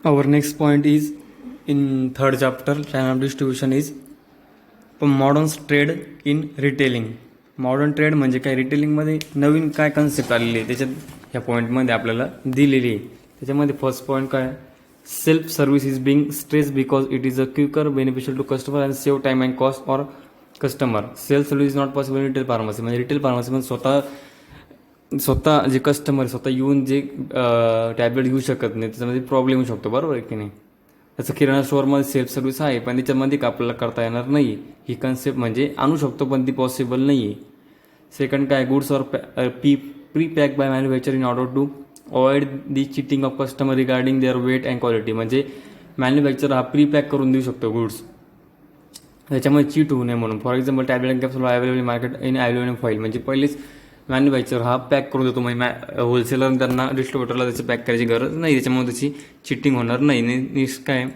Our next point is in third chapter, channel of distribution is modern trade in retailing. Modern trade म्हणजे काय, रिटेलिंगमध्ये नवीन काय concept आलेली आहे त्याच्यात ह्या पॉईंटमध्ये आपल्याला दिलेली आहे. त्याच्यामध्ये फर्स्ट पॉईंट काय, self service is being stress because it is a quicker beneficial to customer and save time and cost or customer. Self service is not possible in retail pharmacy. म्हणजे रिटेल फार्मसीमध्ये स्वतः जे customer स्वतः येऊन जे tablet घेऊ शकत नाही त्याच्यामध्ये प्रॉब्लेम होऊ शकतो, बरोबर आहे की नाही. त्याचं किराणा स्टोअरमध्ये सेल्फ सर्व्हिस आहे पण त्याच्यामध्ये आपल्याला करता येणार नाही. ही कन्सेप्ट म्हणजे आणू शकतो पण ती पॉसिबल नाही आहे. सेकंड काय, goods or pre pack by manufacture in order to avoid the cheating of customer regarding their weight and quality. म्हणजे मॅन्युफॅक्चर हा प्री पॅक करून देऊ शकतो गुड्स, त्याच्यामध्ये चीट होऊ नये म्हणून. For example tablet and capsule available market in aluminium foil. म्हणजे पहिलेच मॅन्युफॅक्चर हा पॅक करून देतो, म्हणजे होलसेलर त्यांना डिस्ट्रीब्युटरला त्याची पॅक करायची गरज नाही, त्याच्यामुळे त्याची चिटिंग होणार नाही. नेक्स्ट काय,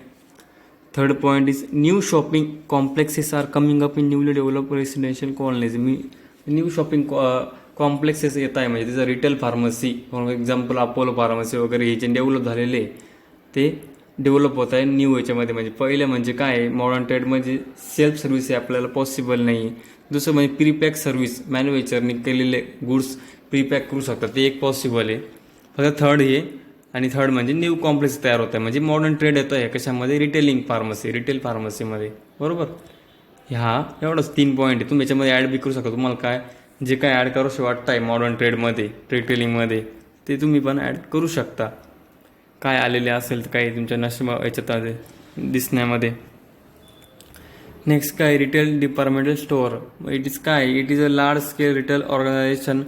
third point is new shopping complexes are coming up in newly develop residential colonies. New shopping complexes येत आहे म्हणजे त्याचं retail pharmacy, for example Apollo pharmacy वगैरे हे जे डेव्हलप झालेले ते डेव्हलप होत आहे न्यू याच्यामध्ये. म्हणजे पहिलं म्हणजे काय, मॉडर्न ट्रेडमध्ये सेल्फ सर्व्हिस आहे आपल्याला पॉसिबल नाही. दुसरं म्हणजे प्रीपॅक सर्व्हिस, मॅन्युफॅक्चरने केलेले गुड्स प्रीपॅक करू शकतात, ते एक पॉसिबल आहे. फक्त थर्ड हे, आणि थर्ड म्हणजे न्यू कॉम्प्लेक्स तयार होत आहे. म्हणजे मॉडर्न ट्रेड येतं आहे कशामध्ये, रिटेलिंग फार्मसी, रिटेल फार्मसीमध्ये, बरोबर. ह्या एवढंच 3 पॉईंट आहे. तुम्ही याच्यामध्ये ॲड बी करू शकता. तुम्हाला काय जे काय ॲड करूशी वाटतं आहे मॉडर्न ट्रेडमध्ये, रिटेलिंगमध्ये, ते तुम्ही पण ॲड करू शकता. काय आलेले असेल तर काही तुमच्या याच्यात दिसण्यामध्ये. नेक्स्ट काय, retail departmental store. It is काय, it is a large scale retail organisation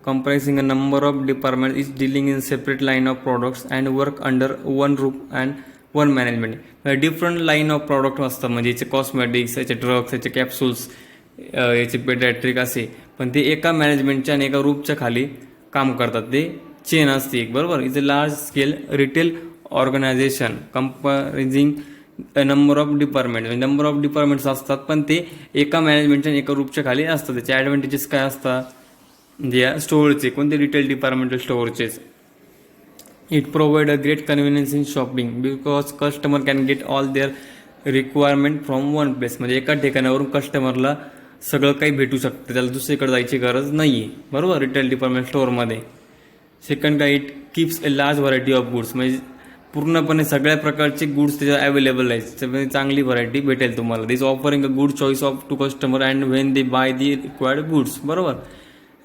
comprising a number of departments each dealing in separate line of products and work under one roof and one management. Different line of product असतात, म्हणजे याचे cosmetics, याचे drugs, याचे capsules, याचे paediatric असे, पण ते एका मॅनेजमेंटच्या आणि एका रूपच्या खाली काम करतात. ते चेन असते एक, बरोबर. Is a large scale retail organisation comprising number of department. म्हणजे नंबर ऑफ डिपार्टमेंट्स असतात पण ते एका मॅनेजमेंटच्या आणि एका रूपच्या खाली असतात. त्याचे ॲडव्हान्टेजेस काय असतात, जे स्टोअरचे, कोणते रिटेल डिपार्टमेंटल स्टोअरचेच. It provide a great convenience in shopping because customer can get all their requirement from one place. म्हणजे एका ठिकाणावरून कस्टमरला सगळं काही भेटू शकतं, त्याला दुसरीकडे जायची गरज नाही आहे, बरोबर, रिटेल डिपार्टमेंट स्टोअरमध्ये. सेकंड काय, it keeps a large variety of goods. म्हणजे पूर्णपणे सगळ्या प्रकारचे गुड्स त्याच्यात अवेलेबल आहेत, त्याच्यामध्ये चांगली व्हरायटी भेटेल तुम्हाला. This offering a good choice of to customer and when they buy the required goods, बरोबर.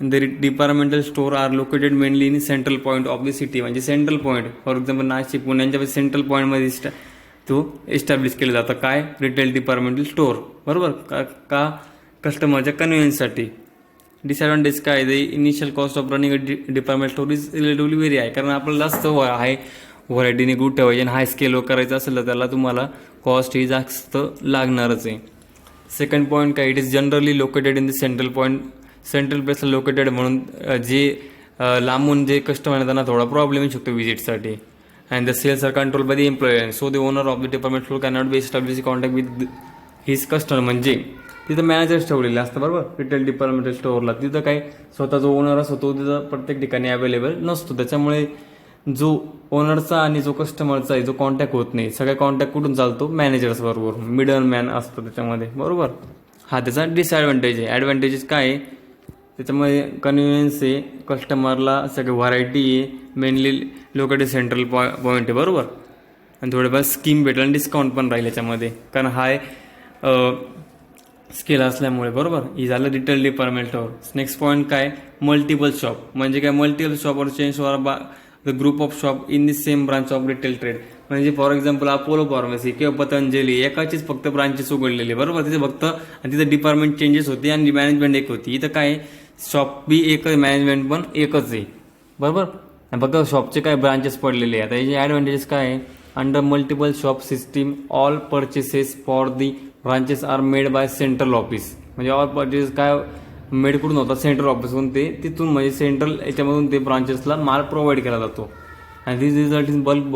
The departmental store are located mainly in central point of the city. म्हणजे central point, for example Nashik, पुण्याच्या central पॉईंटमध्ये तो establish केलं जातं. काय, retail departmental store, बरोबर. का कस्टमरच्या कन्व्हिनियन्ससाठी. डिसएडव्हान्टेज काय, the initial cost of running a department store is relatively very आहे. कारण आपल्याला जास्त हाय व्हरायटीने गुड ठेवायचे आणि हाय स्केलवर करायचं असेल तर त्याला तुम्हाला कॉस्ट ही जास्त लागणारच आहे. सेकंड पॉईंट काय, it is generally located in the central point. Central प्लेसला लोकेटेड म्हणून जे लांबून जे कस्टमर त्यांना थोडा प्रॉब्लेम येऊ शकतो विजिटसाठी. And the sales are control by the employee, so the owner of the department store can not be establish contact with his customer. म्हणजे तिथं मॅनेजर्स ठेवलेले असतं, बरोबर, रिटेल डिपार्टमेंटल स्टोअरला. तिथं काय स्वतः जो ओनर असतो तो तिथं प्रत्येक ठिकाणी अवेलेबल नसतो. त्याच्यामुळे जो ओनरचा आणि जो कस्टमरचा आहे जो कॉन्टॅक्ट होत नाही, सगळ्या कॉन्टॅक्ट कुठून चालतो, मॅनेजर्स बरोबर, मिडल मॅन असतो त्याच्यामध्ये, बरोबर. हा त्याचा डिसएडव्हान्टेज आहे. ॲडव्हान्टेजेस काय आहे, त्याच्यामध्ये कन्व्हिनियन्स आहे, कस्टमरला सगळी व्हरायटी आहे, मेनली लोकेटेड सेंट्रल पॉईंट आहे, बरोबर. आणि थोडेफार स्कीम भेटेल आणि डिस्काउंट पण राहील याच्यामध्ये, कारण हाय स्केल असल्यामुळे, बरोबर. ही झालं retail department store. Next point काय, मल्टिपल शॉप. म्हणजे काय, मल्टिपल शॉप और change for the group of shop in the same branch of retail trade. म्हणजे फॉर एक्झाम्पल अपोलो फार्मसी किंवा पतंजली एकाचीच फक्त ब्रांचेस उघडलेली, बरोबर. तिथे फक्त आणि तिथे डिपार्टमेंट चेंजेस होते आणि मॅनेजमेंट एक होती. इथं काय, शॉप बी एकच, मॅनेजमेंट पण एकच आहे, बरोबर. फक्त शॉपचे काय ब्रांचेस पडलेले आहे. आता याचे ॲडव्हान्टेजेस काय आहे, under multiple shop system all purchases for the branches are made by central office. म्हणजे ऑल परचेस काय मेड कुठून होतात, सेंट्रल ऑफिसकडून. ते तिथून म्हणजे सेंट्रल याच्यामधून ते ब्रांचेसला माल प्रोव्हाइड केला जातो. And this result in bulk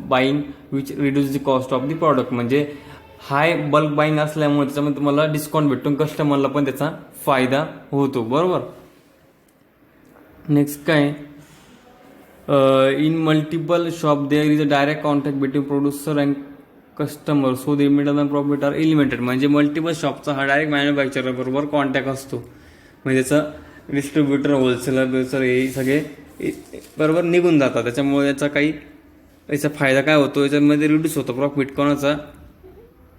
buying which reduce the cost of the product. म्हणजे हाय बल्क बाईंग असल्यामुळे त्याच्यामध्ये तुम्हाला डिस्काउंट भेटून कस्टमरला पण त्याचा फायदा होतो, बरोबर. नेक्स्ट काय, in multiple shop there is a direct contact between producer and customer, so the middle and profit are eliminated. म्हणजे मल्टिपल शॉपचा हा डायरेक्ट मॅन्युफॅक्चरर बरोबर कॉन्टॅक्ट असतो. म्हणजे त्याचा डिस्ट्रीब्युटर, होलसेलर बिल्सर हे सगळे बरोबर निघून जातात. त्याच्यामुळे याचा काही याचा फायदा काय होतो, याच्यामध्ये रिड्यूस होतो प्रॉफिट कोणाचा,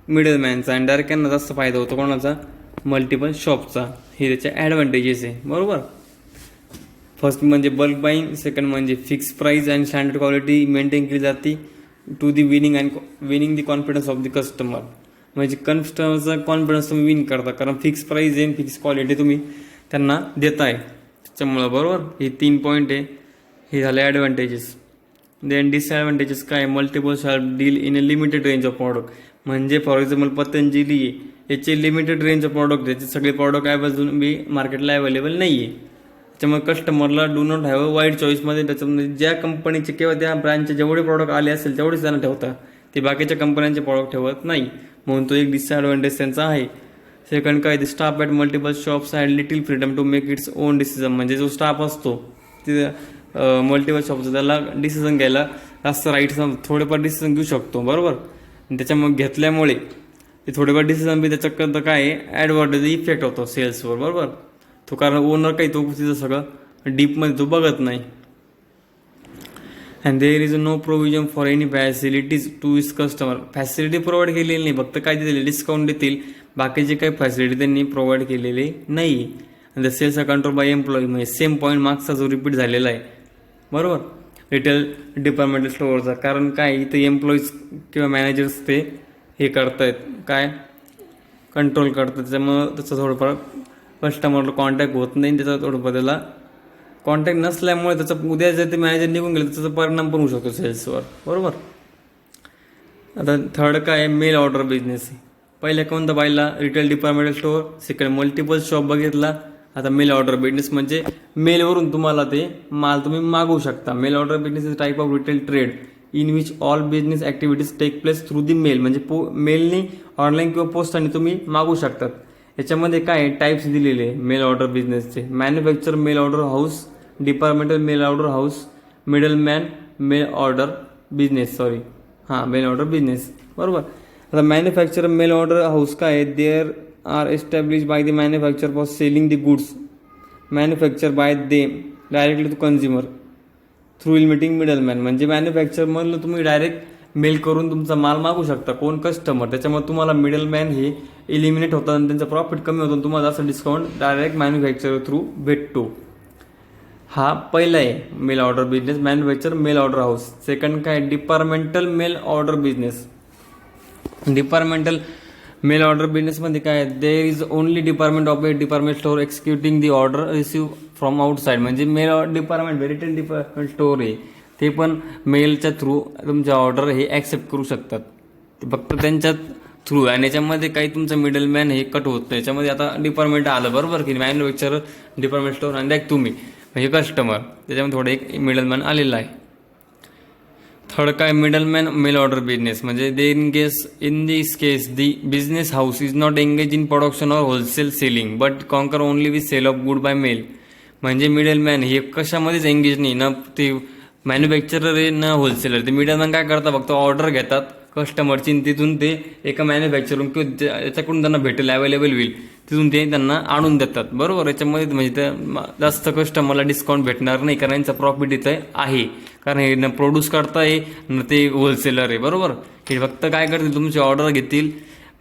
मिडलमॅनचा, आणि डायरेक्ट यांना जास्त फायदा होतो कोणाचा, मल्टिपल शॉपचा. हे त्याचे ॲडव्हान्टेजेस आहे बरोबर. फर्स्ट म्हणजे बल्क बाईंग, सेकंड म्हणजे fix price and standard quality maintain केली जाते to the winning the confidence of the customer. म्हणजे कस्टमरचा कॉन्फिडन्स तुम्ही विन करता, कारण फिक्स प्राईस आहे, फिक्स क्वालिटी तुम्ही त्यांना देताय. त्याच्यामुळं बरोबर हे 3 पॉईंट आहे. हे झाले ॲडव्हान्टेजेस. देन डिसॲडव्हान्टेजेस काय, multiple shop deal in a limited range of product. म्हणजे फॉर एक्झाम्पल पतंजली याचे लिमिटेड रेंज ऑफ प्रॉडक्ट, त्याचे सगळे प्रॉडक्ट अजून बी मार्केटला अवेलेबल नाही आहे. त्याच्यामुळे कस्टमरला do not have a wide चॉईसमध्ये त्याच्यामध्ये ज्या कंपनीचे किंवा त्या ब्रँडचे जेवढे प्रॉडक्ट आले असेल तेवढेच त्यांना ठेवतात, ते बाकीच्या कंपन्यांचे प्रॉडक्ट ठेवत नाही. म्हणून तो एक डिसॲडव्हान्टेज त्यांचा आहे. सेकंड काय, the staff at multiple shops had little freedom to make its own decision. म्हणजे जो स्टाफ असतो ते मल्टिपल शॉपचा त्याला डिसिजन घ्यायला जास्त राईट्स, थोडेफार डिसिजन घेऊ शकतो बरोबर. त्याच्यामुळे घेतल्यामुळे ते थोडेफार डिसिजन बी त्याच्याकडं काय ॲडव्हान्टेज इफेक्ट होतो सेल्सवर बरोबर. तो कारण ओनर काही तो तिथं सगळं डीपमध्ये तो बघत नाही. And there is no provision for any facilities to is customer. Facility provide केलेली नाही, फक्त काय दिलेली डिस्काउंट देतील, बाकीचे काही फॅसिलिटी त्यांनी प्रोव्हाइड केलेली नाही. आणि the sales are control by employee. म्हणजे सेम पॉईंट मागचा जो रिपीट झालेला आहे बरोबर रिटेल डिपार्टमेंटल स्टोअरचा. कारण काय इथं एम्प्लॉईज किंवा मॅनेजर्स ते हे करतायत काय कंट्रोल करतात. त्याच्यामुळं त्याचं थोडंफार कस्टमरला कॉन्टॅक्ट होत नाही. त्याचा थोडंफार त्याला कॉन्टॅक्ट नसल्यामुळे त्याचा उद्या जर ते मॅनेजर निघून गेले त्याचा परिणाम पण होऊ शकतो सेल्सवर बरोबर. आता थर्ड काय, मेल ऑर्डर बिझनेस. पहिल्या कोणता पाहिला, retail departmental store. Second multiple shop बघितला. आता मेल ऑर्डर बिझनेस म्हणजे मेलवरून तुम्हाला ते माल तुम्ही मागवू शकता. Mail order business is type of retail trade in which all business activities take place through the mail. म्हणजे मेलनी ऑनलाईन किंवा पोस्टाने तुम्ही मागवू शकतात. याच्यामध्ये काय टाईप्स दिलेले मेल ऑर्डर बिझनेसचे, manufacture mail order house, departmental mail order house, middleman mail order business, mail order business बरोबर. आता मॅन्युफॅक्चर मेल ऑर्डर हाऊस काय, there are establish by the manufacture for selling the goods manufacture bye them directly to consumer through meeting middleman. म्हणजे मॅन्युफॅक्चरमधलं तुम्ही direct mail करून तुमचा माल मागू शकता, कोण कस्टमर. त्याच्यामुळे तुम्हाला मिडलमॅन हे एलिमिनेट होतात आणि त्यांचा प्रॉफिट कमी होतो, तुम्हाला जास्त डिस्काउंट डायरेक्ट मॅन्युफॅक्चर थ्रू भेटतो. हा पहिला आहे mail order business, manufacture mail order house. Second काय, departmental mail order business. Departmental mail order बिझनेसमध्ये काय, there is only department of a department store executing the order receive from outside. म्हणजे mail department retail department store आहे, ते पण मेलच्या through तुमच्या order हे ॲक्सेप्ट करू शकतात, ते फक्त त्यांच्या थ्रू. आणि याच्यामध्ये काही तुमचं मिडलमॅन हे कट होत नाही. याच्यामध्ये आता डिपार्टमेंट आलं बरोबर की मॅन्युफॅक्चर डिपार्टमेंट स्टोअर आणि डायरेक्ट तुम्ही म्हणजे कस्टमर, त्याच्यामध्ये थोडं एक मिडलमॅन आलेला आहे. थर्ड काय, मिडलमॅन मेल ऑर्डर बिझनेस. म्हणजे they in this case the business house is not engage in production or wholesale selling but concern only with sale of good by mail. म्हणजे middleman हे कशामध्येच engage नाही, ना ते manufacturer आहे ना wholesaler. ते मिडलमॅन काय करतात, फक्त ऑर्डर घेतात कस्टमरची, तिथून ते एका मॅन्युफॅक्चरकडून किंवा याच्याकडून त्यांना भेटेल अवेलेबल होईल तिथून ते त्यांना आणून देतात बरोबर. याच्यामध्ये म्हणजे ते जास्त कस्टमरला डिस्काउंट भेटणार नाही, कारण यांचा प्रॉफिट इथं आहे, कारण हे न प्रोड्यूस करताय न ते होलसेलर आहे बरोबर. हे फक्त काय करतील, तुमची ऑर्डर घेतील,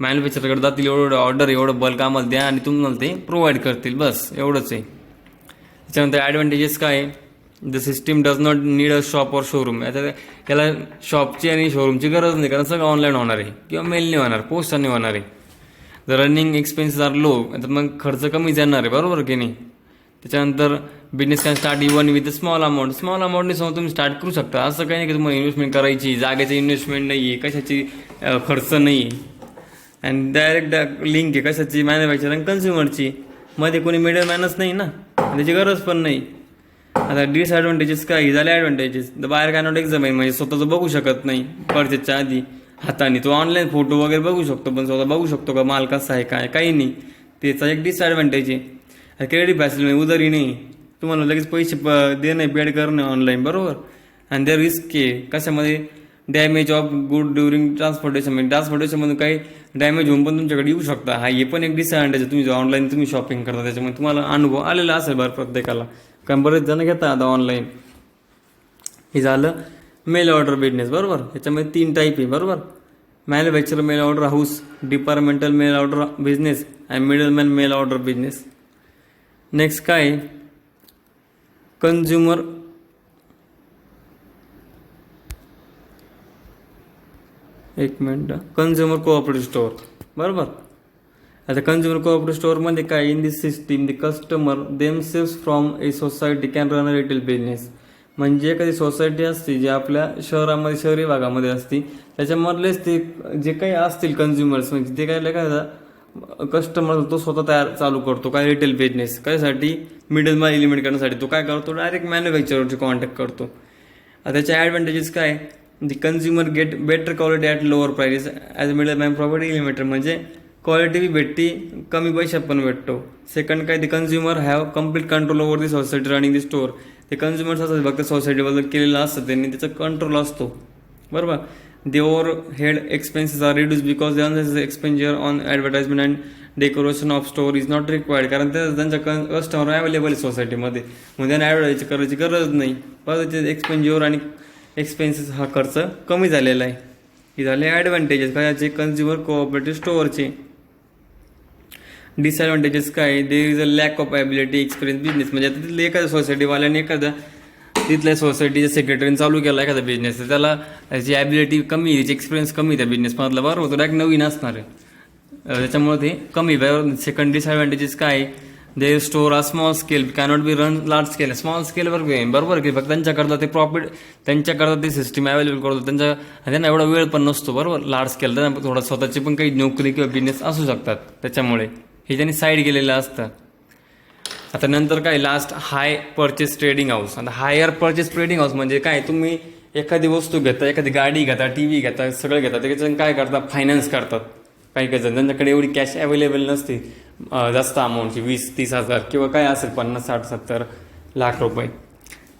मॅन्युफॅक्चरकडे जातील, एवढं ऑर्डर एवढं बल्क आम्हाला द्या आणि तुम्हाला ते प्रोव्हाइड करतील, बस एवढंच आहे. त्याच्यानंतर ॲडव्हान्टेजेस काय, the system does not need a shop और शोरूम. आता याला शॉपची आणि शोरूमची गरज नाही, कारण सगळं ऑनलाईन होणार आहे किंवा मेलने होणार, पोस्टाने होणार आहे. The running expenses are low, आता मग खर्च कमीच येणार आहे बरोबर की नाही. त्याच्यानंतर business can start even with small अमाऊंटने समोर तुम्ही स्टार्ट करू शकता. असं काही नाही की तुम्हाला इन्व्हेस्टमेंट करायची, जागेची इन्व्हेस्टमेंट नाही आहे, कशाची खर्च नाही आहे. अँड डायरेक्ट लिंक आहे कशाची, मॅन्युफॅक्चर आणि कन्झ्युमरची, मध्ये कोणी मिडलमॅनच नाही ना, त्याची गरज पण नाही. आता डिसॲडव्हान्टेजेस काय झाले, ॲडव्हान्टेजेस द बाहेर काय नॉट एक्झामाइन. म्हणजे स्वतःचं बघू शकत नाही परचेसच्या आधी हाताने, तो ऑनलाईन फोटो वगैरे बघू शकतो पण स्वतः बघू शकतो का माल कसा आहे काय, काही नाही. त्याचा एक डिसॲडव्हान्टेज आहे. क्रेडिट फॅसिलिटी उधारी नाही, तुम्हाला लगेच पैसे देणं पेड करणं ऑनलाईन बरोबर. अँड द रिस्क आहे कशामध्ये, damage of good during transportation, म्हणजे ट्रान्सपोर्टेशनमधून काही डॅमेज होऊन पण तुमच्याकडे येऊ शकता. हा हे पण एक डिसएडव्हान्टेज आहे. तुम्ही ऑनलाईन तुम्ही शॉपिंग करता त्याच्यामुळे तुम्हाला अनुभव आलेला असेल बरं प्रत्येकाला, कारण बरेच जण घेतात आता ऑनलाईन. हे झालं मेल ऑर्डर बिझनेस. बरोबर, याच्यामध्ये 3 टाईप आहे. बरोबर, manufacture mail order house, departmental mail order business आणि middleman mail order business. Next काय, कन्झ्युमर कन्झ्युमर कोऑपरेटिव्ह स्टोअर. बरोबर, आता कन्झ्युमर कोऑपरेटिव्ह स्टोअरमध्ये काय, in this system the customer themselves from a society can run a retail business. म्हणजे एखादी society असते जी आपल्या शहरामध्ये, शहरी भागामध्ये असते, त्याच्यामधलेच ते जे काही असतील कन्झ्युमर्स, म्हणजे ते काय एखादा कस्टमर तो स्वतः चालू करतो काय रिटेल बिझनेस. कशासाठी, मिडल माईल एलिमिनेट करण्यासाठी. तो काय करतो, डायरेक्ट मॅन्युफॅक्चरवरची कॉन्टॅक्ट करतो. त्याचे ॲडव्हान्टेजेस काय, the consumer get better quality at lower price as a middle man property limited. म्हणजे क्वालिटी बी भेटते, कमी पैशात पण भेटतो. सेकंड काय, the consumer have complete control over the society running the store. ते कन्झ्युमर्स असतात फक्त सोसायटीबद्दल केलेलं असतं त्यांनी, त्याचा कंट्रोल असतो. बरोबर, the over head expenses are reduce because the unnecessary expenditure on advertisement and decoration of store is not required. कारण त्यांच्या कस्टमर अवेलेबल आहे सोसायटीमध्ये, म्हणजे त्यांना ॲडव्हर्टाईज करायची गरज नाही. परत त्याचे एक्सपेंडिचर आणि एक्सपेन्सेस हा खर्च कमी झालेला आहे. हे झाले ॲडव्हान्टेजेस काय, कन्झ्युमर कोऑपरेटिव्ह स्टोअरचे. डिसएडव्हान्टेजेस काय, there is a lack of ability experience business. म्हणजे आता तिथल्या एखाद्या सोसायटीवाल्याने तिथल्या सोसायटीच्या सेक्रेटरीने चालू केला एखादा बिझनेस, तर त्याला त्याची ॲबिलिटी कमी, त्याची एक्सपिरियन्स कमी त्या बिझनेसमधला. बरोबर, तो डायरेक्ट नवीन असणार आहे, त्याच्यामुळे ते कमी. बरोबर, सेकंड डिसएडव्हान्टेजेस काय, they store are small scale cannot be run large scale. Small स्केलवर बरोबर की फक्त त्यांच्याकरता ते प्रॉफिट, त्यांच्याकरता ते सिस्टीम अवेलेबल करतो, त्यांना एवढा वेळ पण नसतो. बरोबर, लार्ज स्केल त्यांना थोडा स्वतःची पण काही नोकरी किंवा बिझनेस असू शकतात, त्याच्यामुळे हे त्यांनी साईड केलेलं असतं. आता नंतर काय, लास्ट हाय परचेस ट्रेडिंग हाऊस. आता हायर परचेस ट्रेडिंग हाऊस म्हणजे काय, तुम्ही एखादी वस्तू घेता, एखादी गाडी घेता, टी घेता, सगळं घेता, त्याच्यानं काय करता, फायनान्स करतात. काही जण त्यांच्याकडे एवढी कॅश अवेलेबल नसते जास्त अमाऊंटची, 20-30 हजार किंवा काय असेल 50, 60, 70 लाख रुपये.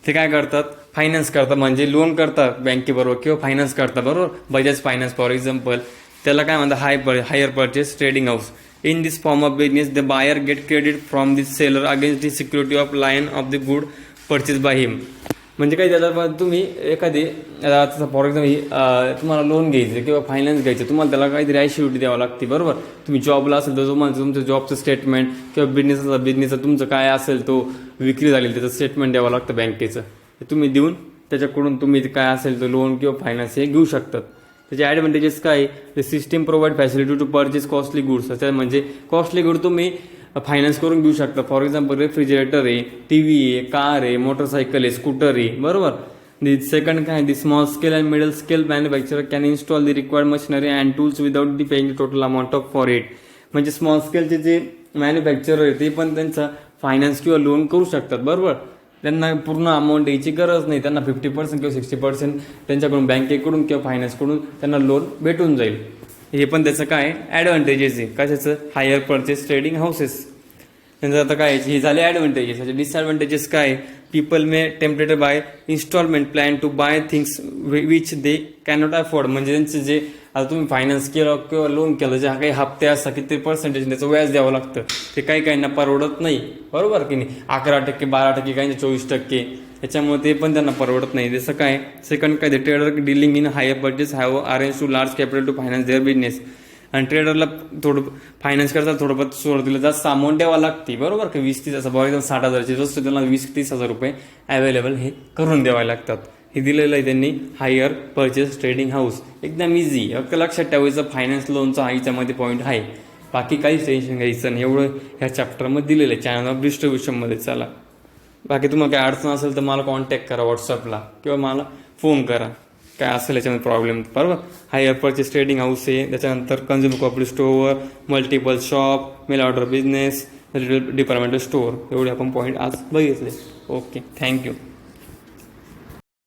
ते काय करतात, फायनान्स करतात, म्हणजे लोन करतात बँकेबरोबर किंवा फायनान्स करतात. बरोबर, बजाज फायनान्स फॉर एक्झाम्पल, त्याला काय म्हणतात, hire purchase trading house. In this form of business, the buyer get credit from the seller against the security of line of the good purchased by him. म्हणजे काय, त्याला तुम्ही एखादी फॉर एक्झाम्पल तुम्हाला loan घ्यायचं किंवा फायनान्स घ्यायचं, तुम्हाला त्याला काहीतरी ॲश्युरिटी द्यावं लागते. बरोबर, तुम्ही जॉबला असेल तर तुम्हाला तुमचं जॉबचं स्टेटमेंट किंवा बिझनेसचं तुमचं काय असेल तो विक्री झालेली त्याचं स्टेटमेंट द्यावं लागतं बँकेचं. ते तुम्ही देऊन त्याच्याकडून तुम्ही काय असेल तो लोन किंवा फायनान्स हे घेऊ शकतात. त्याचे ॲडव्हान्टेजेस काय, the system provide facility to purchase costly goods. त्याच्या म्हणजे कॉस्टली गुड तुम्ही फायनान्स करून घेऊ शकता. फॉर एक्झाम्पल रेफ्रिजरेटर आहे, TV आहे, कार आहे, मोटरसायकल आहे, स्कूटर आहे. बरोबर, दी सेकंड काय, the small scale and middle scale manufacturer can install the required machinery and tools without the paying total amount of for it. म्हणजे small स्केलचे जे मॅन्युफॅक्चरर आहे ते पण त्यांचा फायनान्स किंवा लोन करू शकतात. बरोबर, त्यांना पूर्ण अमाऊंट द्यायची गरज नाही, त्यांना 50% किंवा 60% त्यांच्याकडून बँकेकडून किंवा फायनान्सकडून त्यांना लोन भेटून जाईल. हे पण त्याचं काय ॲडव्हान्टेजेस आहे कशाचं, हायर परचेस ट्रेडिंग हाऊसेस. नंतर आता काय, हे झाले ॲडव्हान्टेजेस. त्याचे डिसएडव्हान्टेजेस काय, people may tempted by instalment plan to buy things which they cannot afford. म्हणजे त्यांचे जे आता तुम्ही फायनान्स केलं किंवा लोन केलं, जे काही हप्ते असतात किती पर्सेंटेज त्याचं व्याज द्यावं लागतं, ते काही काहींना परवडत नाही. बरोबर की नाही, 11%, 12%, काही 24%. त्याच्यामुळे ते पण त्यांना परवडत नाही. जसं काय, सेकंड काय, the trader dealing in higher budgets have arrange to large capital to finance their business. आणि ट्रेडरला थोडं फायनान्स करता थोडंफार सुरुवातीला जास्त अमाऊंट द्यावं लागते. बरोबर की 20-30 हजार, बघा एकदम 60,000ची वस्तू त्यांना 20-30 हजार रुपये अवेलेबल हे करून द्यावे लागतात. हे दिलेलं आहे त्यांनी हायर परचेस ट्रेडिंग हाऊस. एकदम इझी, फक्त लक्षात ठेवायचं फायनान्स लोनचा हा याच्यामध्ये पॉईंट आहे, बाकी काहीच टेन्शन घ्यायचं नाही. एवढं ह्या चॅप्टरमध्ये दिलेलं आहे चॅनल ऑफ डिस्ट्रीब्युशनमध्ये. चला, बाकी तुम्हाला काही अडचण असेल तर मला कॉन्टॅक्ट करा व्हॉट्सअपला किंवा मला फोन करा, काय असेल याच्यामध्ये प्रॉब्लेम. बरोबर, हायर परचेस ट्रेडिंग हाऊस आहे, त्याच्यानंतर consumer cooperative store, multiple shop, mail order business, departmental store, एवढे आपण पॉईंट आज बघितले. Okay, thank you.